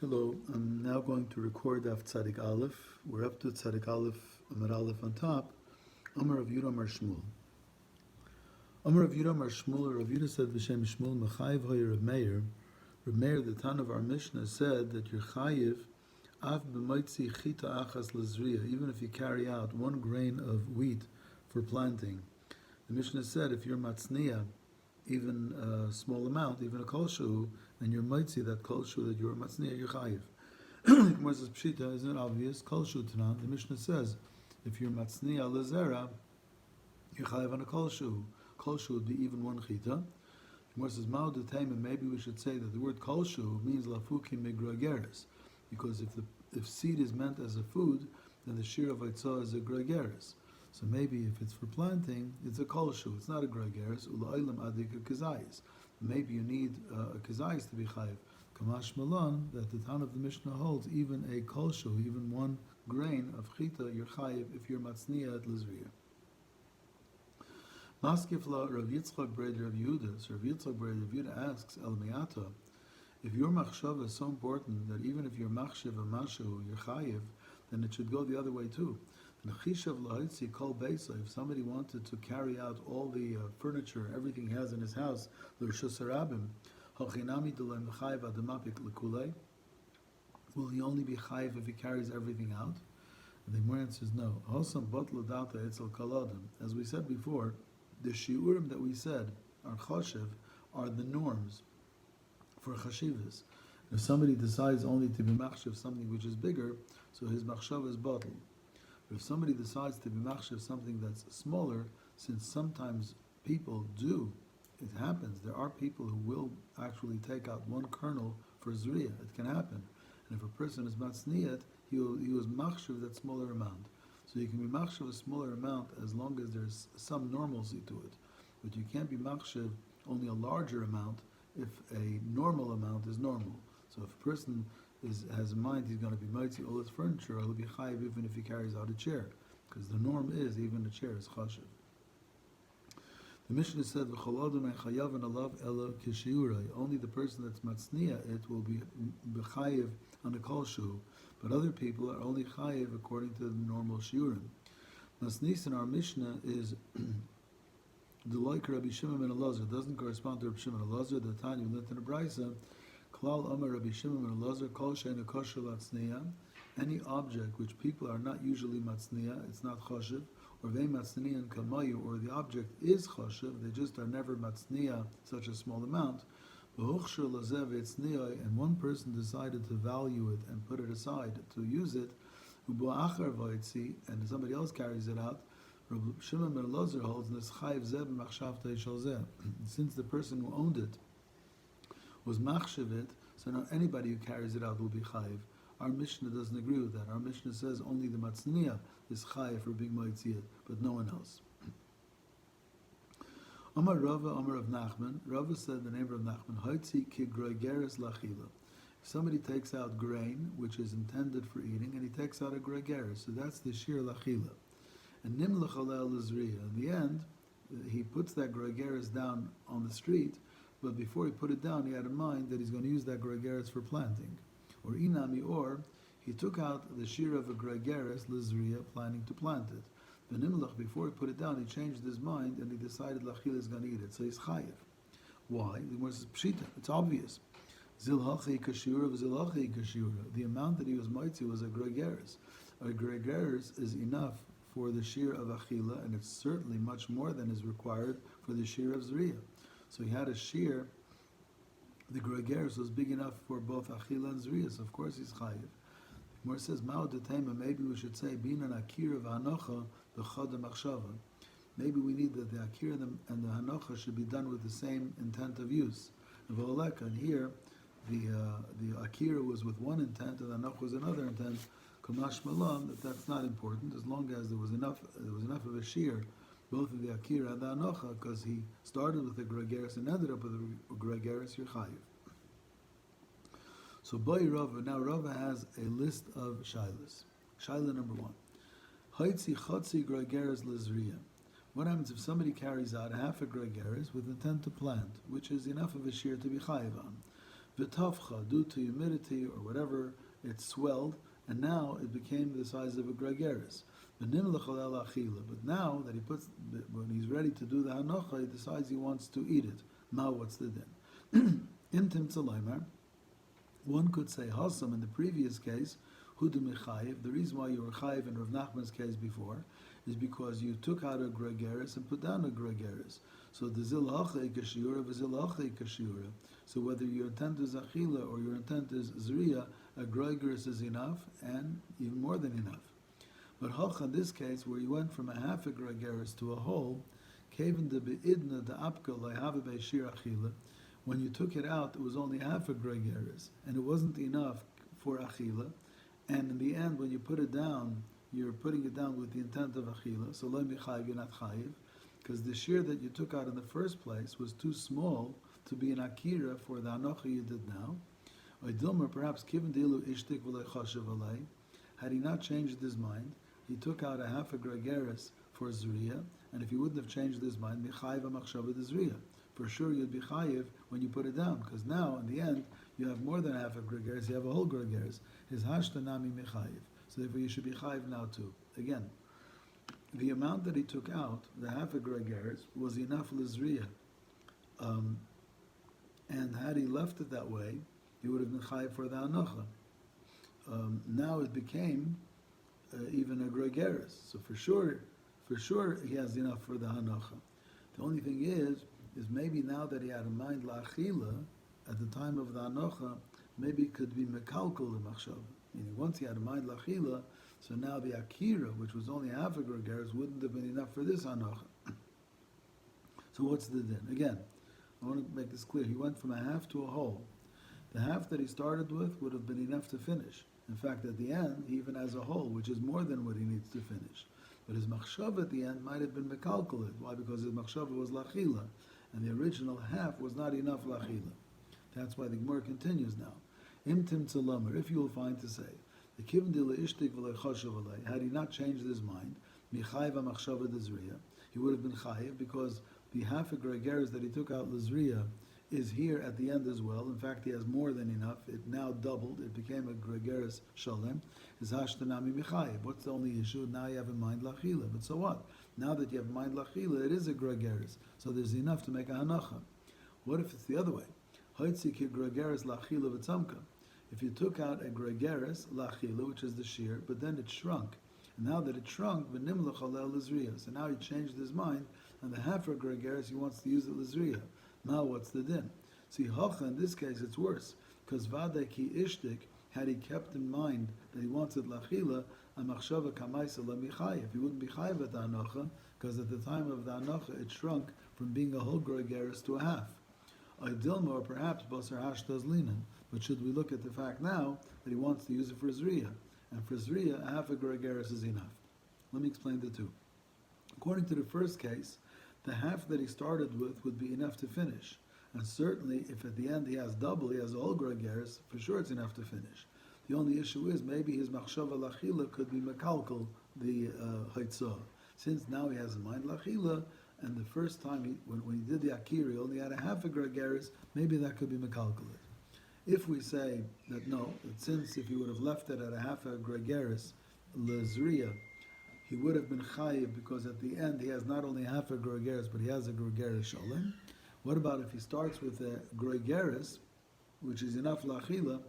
Hello, I'm now going to record Daf Tzadik Aleph. We're up to Tzadik Aleph, Amar Aleph on top. Amar Rav Yudah Amar Shmuel. Amar Rav Yudah Amar Shmuel, Rav Yudah said V'shem Shmuel, Mechayiv Hoyer Rav Meir. Rav Meir, the Tan of our Mishnah, said that you're Chayiv Av B'moitzi Chita Achas Lezriya, even if you carry out 1 grain of wheat for planting. The Mishnah said if you're Matzniya, even a small amount, even a kol shu, and you're mitzi that kol shu that you're matzniya, you're chayiv. Gemara says pshita, isn't it obvious? Kol shu tanan. The Mishnah says if you're matzniya lezera, you're chayiv on a kol shu. Kol shu would be even 1 chita. Gemara says ma'u detayim, maybe we should say that the word kol shu means lafuki migrageres, because if seed is meant as a food, then the shir of aitzah is a grageres. So maybe if it's for planting, it's a kol shu. It's not a gregeres. Ula'olam adik a kazayis. Maybe you need a kazayis to be chayiv. Kamash malon, that the Tan of the Mishnah holds, even a kol shu, even 1 grain of chita, you're chayiv if you're matzniya at lizriya. Maskifla Rav Yitzchak Breder Rav Yehuda. So Rav Yitzchak Breder Rav Yehuda asks El Me'ata, if your machshava is so important that even if you're machshav a mashu, you're chayiv, then it should go the other way too. If somebody wanted to carry out all the furniture, everything he has in his house, will he only be chayiv if he carries everything out? And the Gemara answers no. As we said before, the shiurim that we said are choshev, are the norms for chashivas. If somebody decides only to be machshav something which is bigger, so his machshav is bottled. If somebody decides to be machshav something that's smaller, since sometimes people do, it happens, there are people who will actually take out 1 kernel for zriya. It can happen. And if a person is matzniyat, he was machshav that smaller amount. So you can be machshav a smaller amount as long as there's some normalcy to it. But you can't be machshav only a larger amount if a normal amount is normal. So if a person has in mind he's going to be mitzi all his furniture, he'll be chayiv even if he carries out a chair, because the norm is even a chair is chashiv. The Mishnah said v'cholodom chayav and alav ela kishiurai. Only the person that's matzniya it will be chayiv on a kol shu, but other people are only chayiv according to the normal shiurim. Masnis in our Mishnah is the like Rabbi Shimon ben Elazar, doesn't correspond to Rabbi Shimon ben Elazar. The Tanya we learned in the Brisa. Rabbi Shimon ben Elazar, kol she'eino kosher latzniya, any object which people are not usually matzniya, it's not choshev, or they matzniyan kamayu, or the object is choshev, they just are never matzniya such a small amount. And one person decided to value it and put it aside to use it, and somebody else carries it out. Rabbi Shimon ben Elazar holds since the person who owned it was machshav it, so now anybody who carries it out will be chayiv. Our Mishnah doesn't agree with that. Our Mishnah says only the matzniya is chayiv for being moitziyah, but no one else. Amar Rava, Amar of Nachman. Rava said the name of Nachman, Hoitzi ki gregeres lachila. If somebody takes out grain, which is intended for eating, and he takes out a gregeres, so that's the shir lachila. And nim lachalel lizriya. In the end, he puts that gregeres down on the street, but before he put it down, he had in mind that he's going to use that gregeres for planting. Or inami, or he took out the shear of a gregeres, lizriya, planning to plant it. The nimlach, before he put it down, he changed his mind and he decided lachil is going to eat it. So he's chayiv. Why? The word is pshita. It's obvious. Zilhachi kashura, zilhachi kashura. The amount that he was mitzi was a gregeres. A gregeres is enough for the shear of achila, and it's certainly much more than is required for the shear of zriya. So he had a shear, the gregeres was big enough for both achila and zriya, so of course he's chayiv. More says, ma'u detema, maybe we should say, binan akira v'hanocha b'chad machshava. Maybe we need that the akira and the hanocha should be done with the same intent of use. And here, the akira was with one intent, and the hanocha was another intent. Kamash malam, that's not important, as long as there was enough of a shear, both of the akira and the hanocha, because he started with a gregeres and ended up with a gregeres, you're chayiv. So boy Rava, now Rava has a list of shailas. Shaila number 1. Haitzi chotzi gregeres lizriya. What happens if somebody carries out half a gregeres with intent to plant, which is enough of a shear to be chayiv on? V'tafcha, due to humidity or whatever, it swelled, and now it became the size of a gregaris. But now that when he's ready to do the hanocha, he decides he wants to eat it. Now what's the din? Intim tzalaymar, one could say Hassam in the previous case, Hudu Mechayev. The reason why you were Chayev in Rav Nachman's case before is because you took out a gregaris and put down a gregaris. So the zilachei kashiura, v'zilachei kashiura. So whether your intent is achila or your intent is zriya, a gregaris is enough and even more than enough. But Hach in this case, where you went from a half a gregaris to a whole, kaven de beidna de apka le'have be'shir achila. When you took it out, it was only half a gregaris, and it wasn't enough for achila. And in the end, when you put it down, you're putting it down with the intent of achila. So lo michayiv, you're not chayiv, because the shear that you took out in the first place was too small to be an akira for the anocha you did now. Or Dilmer, perhaps kiven dilu ishtik v'lo chashav alei. Had he not changed his mind, he took out a half a gregaris for zriya, and if he wouldn't have changed his mind, michayiv amachshava de zriya. For sure you'd be chayiv when you put it down, because now in the end you have more than half a gregaris, you have a whole gregaris. His hashtanami mechayiv. So therefore you should be chayiv now too. Again, the amount that he took out, the half a gregaris, was enough lizriya. And had he left it that way, he would have been chayiv for the hanocha. Now it became even a gregaris. So for sure he has enough for the hanocha. The only thing is maybe now that he had a mind la'achila, at the time of the hanocha, maybe it could be mekalkal l'machshav. Meaning once he had a mind la'achila, so now the akira, which was only half a gregaris, wouldn't have been enough for this hanocha. So what's the din? Again, I want to make this clear. He went from a half to a whole. The half that he started with would have been enough to finish. In fact, at the end, he even has a whole, which is more than what he needs to finish. But his machshava at the end might have been mekalkalit. Why? Because his machshava was lachila, and the original half was not enough lachila. That's why the Gemara continues now. Imtim tzalamer, if you will find to say, the kivin dila ishtik v'lei chashav alei, had he not changed his mind, michayiv machshava dezriya, he would have been chayiv because the half a gregaris that he took out lezriya is here at the end as well. In fact, he has more than enough. It now doubled. It became a gregaris shalem. His hashtanami michayiv. What's the only issue? Now you have in mind lachila. But so what? Now that you have in mind lachila, it is a gregaris. So there's enough to make a hanacha. What if it's the other way? Hoitzik gregaris lachila v'tzamka. If you took out a gregaris lachila, which is the shear, but then it shrunk. And now that it shrunk, v'nim l'chalel lizriya. So now he changed his mind, and the half a gregaris he wants to use it lizriya. Now what's the din? See, Hacha, in this case it's worse, because Vadek he ishtik, had he kept in mind that he wanted lachila, a machshava kamaisa la michayev. He wouldn't be chayev at the hanocha, because at the time of the hanocha it shrunk from being a whole gregaris to a half. Dilma, or perhaps basar hashtaz linan. But should we look at the fact now that he wants to use it for zriya, and for zriya, a half a gregaris is enough. Let me explain the two. According to the first case, the half that he started with would be enough to finish. And certainly, if at the end he has double, he has all gregaris, for sure it's enough to finish. The only issue is maybe his machshava lachila could be mekalkal, the haitzah. Since now he has in mind lachila, and the first time, when he did the akira, he only had a half a gregaris, maybe that could be mekalkalit. If we say that no, that since if he would have left it at a half a gregaris, lezriya, he would have been chayiv because at the end he has not only half a gregaris, but he has a gregaris shalem. What about if he starts with a gregaris, which is enough lachila,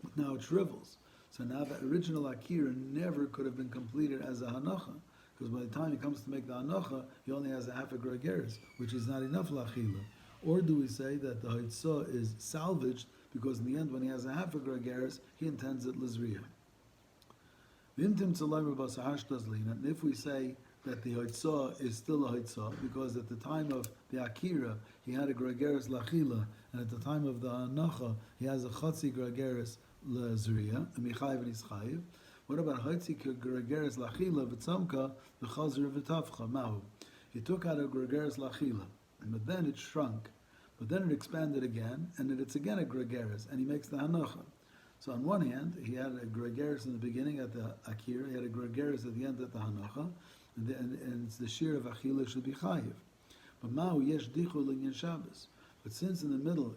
but now it shrivels? So now the original akira never could have been completed as a hanacha, because by the time he comes to make the hanacha, he only has a half a gregaris, which is not enough lachila. Or do we say that the haitzah is salvaged because in the end when he has a half a gregaris, he intends it lizriya? And if we say that the haitzah is still a haitzah, because at the time of the akira he had a gregaris lachila, and at the time of the hanacha he has a chatzi gregaris lezriya, a michayiv and he's chayiv. What about haitzi gregaris lachila v'tzamka v'chazir v'tavcha mahu? He took out a gregaris lachila, but then it shrunk, but then it expanded again, and it's again a gregaris, and he makes the hanacha. So on one hand, he had a gregaris in the beginning at the akira, he had a gregaris at the end at the hanacha, and it's the shear of achila should be chayiv. But ma'u yesh dichul in Shabbos. But since in the middle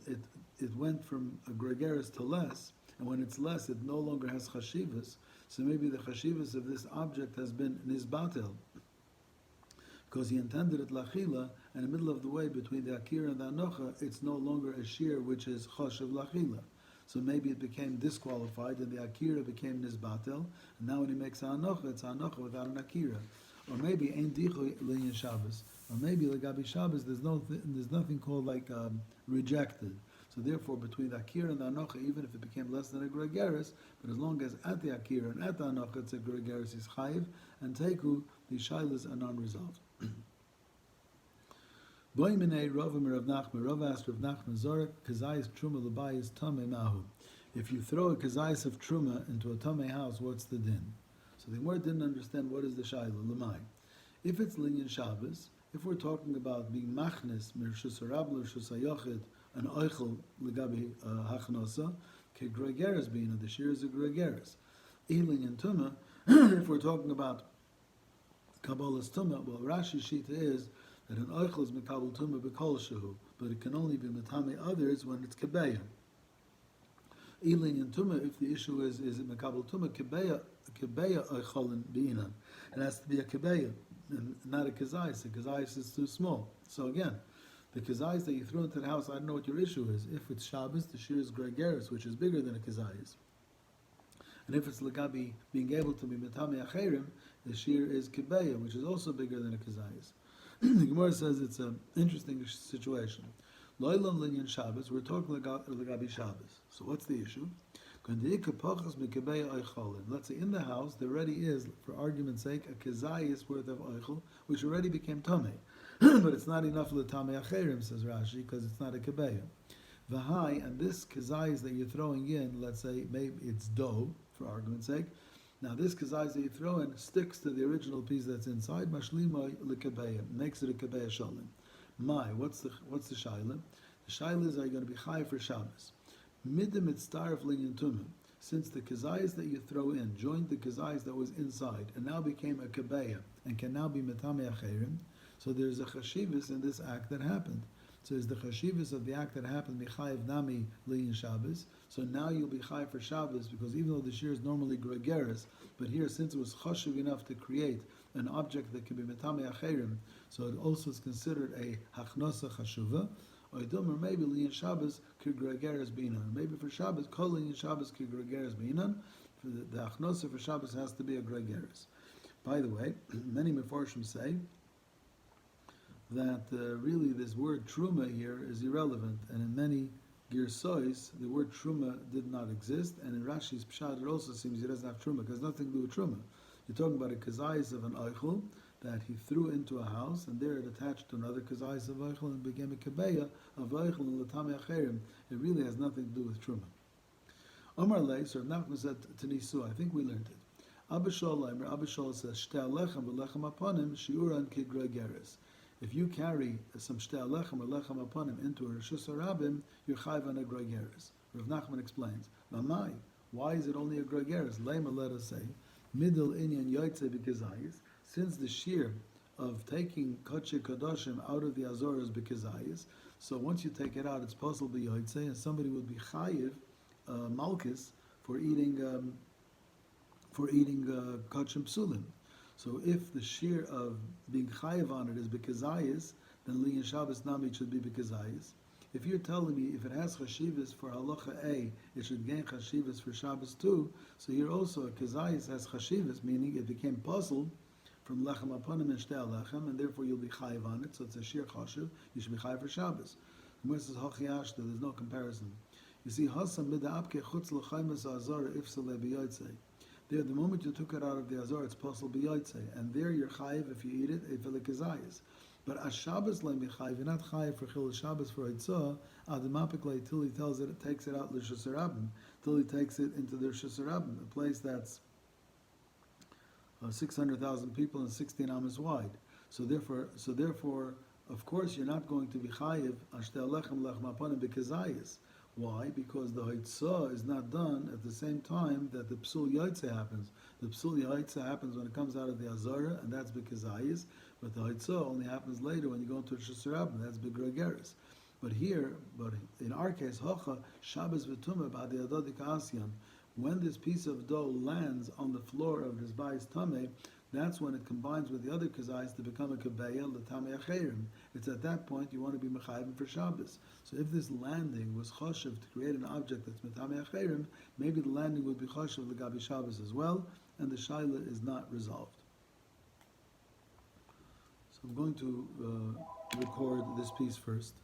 it went from a gregaris to less, and when it's less, it no longer has chashivas. So maybe the chashivas of this object has been nizbatel, because he intended it lachila, and in the middle of the way between the akira and the anocha, it's no longer a shear which is choshev lachila. So maybe it became disqualified, and the akira became nizbatel, and now when he makes anocha, it's anocha without an akira. Or maybe ein dicho linyan Shabbos, or maybe legabi Shabbos, there's nothing called like rejected. So therefore, between the akira and the anocha, even if it became less than a gregaris, but as long as at the akira and at the anocha it's a gregaris, is chayiv, and teku, the shailas are non-resolved. Boy minei Rav Rav Nachman. Rav asked Rav Nachman, Zorek kazayis truma l'bayis tamei mahu. If you throw a kazayis of truma into a tamei house, what's the din? So the Gemara didn't understand what is the shayla l'may. If it's linyan Shabbos, if we're talking about being machnes mirshus harab l'rshus hayochid an oichel legabi hachnosa ke gregeres being the shir is a gregeres. Linyan tuma. If we're talking about kabbalas tuma, well, Rashi's shita is that an oichel is mekabel tuma b'kol shehu, but it can only be metame others when it's kebeya. Linyan tuma, if the issue is it mekabel tuma kebeya oicholin beinan, it has to be a kebeya and not a kazayis. A kazayis is too small. So again, the kazayis that you throw into the house, I don't know what your issue is. If it's Shabbos, the shir is gregaris, which is bigger than a kazayis. And if it's legabi being able to be metame acherim, the shir is kebeya, which is also bigger than a kazayis. The Gemara says it's an interesting situation. Loilam linyan Shabbos, we're talking legabi Shabbos. So what's the issue? Let's say in the house there already is, for argument's sake, a kezayis worth of oichel, which already became tamei. But it's not enough l'tamei acherim, says Rashi, because it's not a kebeya. V'hai, and this kezayis that you're throwing in, let's say maybe it's dough, for argument's sake. Now this kezayis that you throw in sticks to the original piece that's inside, mashlima l'kebeya, makes it a kebeya shalim. What's the shaila? The shaila is, are you going to be chai for Shabbos? Midim mitzdaref linyan tumim. Since the kazayis that you throw in joined the kazayis that was inside and now became a kebeya and can now be metame acherim, so there's a chashivas in this act that happened. So is the chashivas of the act that happened michayev nami linyan Shabbos. So now you'll be chai for Shabbos because even though the shir is normally gregaris, but here since it was chashiv enough to create an object that can be metame acherim, so it also is considered a hachnosa chashuva. Or maybe linyan Shabbos k'gregeres beinan. Maybe for Shabbos, kol linyan Shabbos k'gregeres beinan. For the achnosa for Shabbos has to be a gregeres. By the way, many mefarshim say that really this word truma here is irrelevant, and in many girsois the word truma did not exist, and in Rashi's pshat it also seems he doesn't have truma because nothing to do with truma. You're talking about a kazayis of an oichel that he threw into a house, and there it attached to another kazayis of oichel and became a kebeya of oichel and l'tamei acherim. It really has nothing to do with truma. Omar Lei, so Rav Nachman said to Nisu, I think we learned it. Abba Shol says, Shtei alechem v'lechem aponim shiuran k'gregeres. If you carry some shtei alechem or lechem aponim into a reshus harabim, you're chayv on a gregeres. Rav Nachman explains, Mamai, why is it only a gregeres? Lema, let us say, middle inyan yoytze b'kezayis. Since the shear of taking kodesh kadoshim out of the azor is b'kezayis, so once you take it out, it's possible b'yoytze, and somebody would be chayiv malchus for eating kodshim psulim. So if the shear of being chayiv on it is b'kezayis, then linyan Shabbos nami should be b'kezayis. If you're telling me if it has chashivas for halacha A, it should gain chashivas for Shabbos too, so here also a kezayis has chashivas, meaning it became puzzled from lechem aponim and shtei lechem, and therefore you'll be chayiv on it, so it's a shir chashiv, you should be chayiv for Shabbos. The Gemara says, Hachi there's no comparison. You see, Hasam mid'apke chutz l'chaymas azor ifsale b'yotzei. There, the moment you took it out of the azor, it's possible b'yotzei, and there you're chayiv if you eat it, a kezayis. But as Shabbos le mechayiv, you're not chayiv for chil Shabbos for Eitzah, adamapikle till he tells it, it takes it out l'shus harabim, till he takes it into the reshus harabim, a place that's 600,000 people and 16 amas wide. So therefore, of course, you're not going to be chayiv ashtei lechem lechem aponim b'kezayis. Why? Because the Haitzah is not done at the same time that the Psul Yaitze happens. The Psul Yaitze happens when it comes out of the Azara, and that's B'Kezayis, but the Haitzah only happens later when you go into Reshus Harabim, that's B'Gregeris. But here, but in our case, Hocha Shabbos v'tumah b'adi adodik asyan. When this piece of dough lands on the floor of his bayis tameh, that's when it combines with the other kazais to become a kabeya l'tamei acherim. It's at that point you want to be mechayim for Shabbos. So if this landing was choshev to create an object that's metamei acherim, maybe the landing would be choshev l'gabi Shabbos as well, and the shaila is not resolved. So I'm going to record this piece first.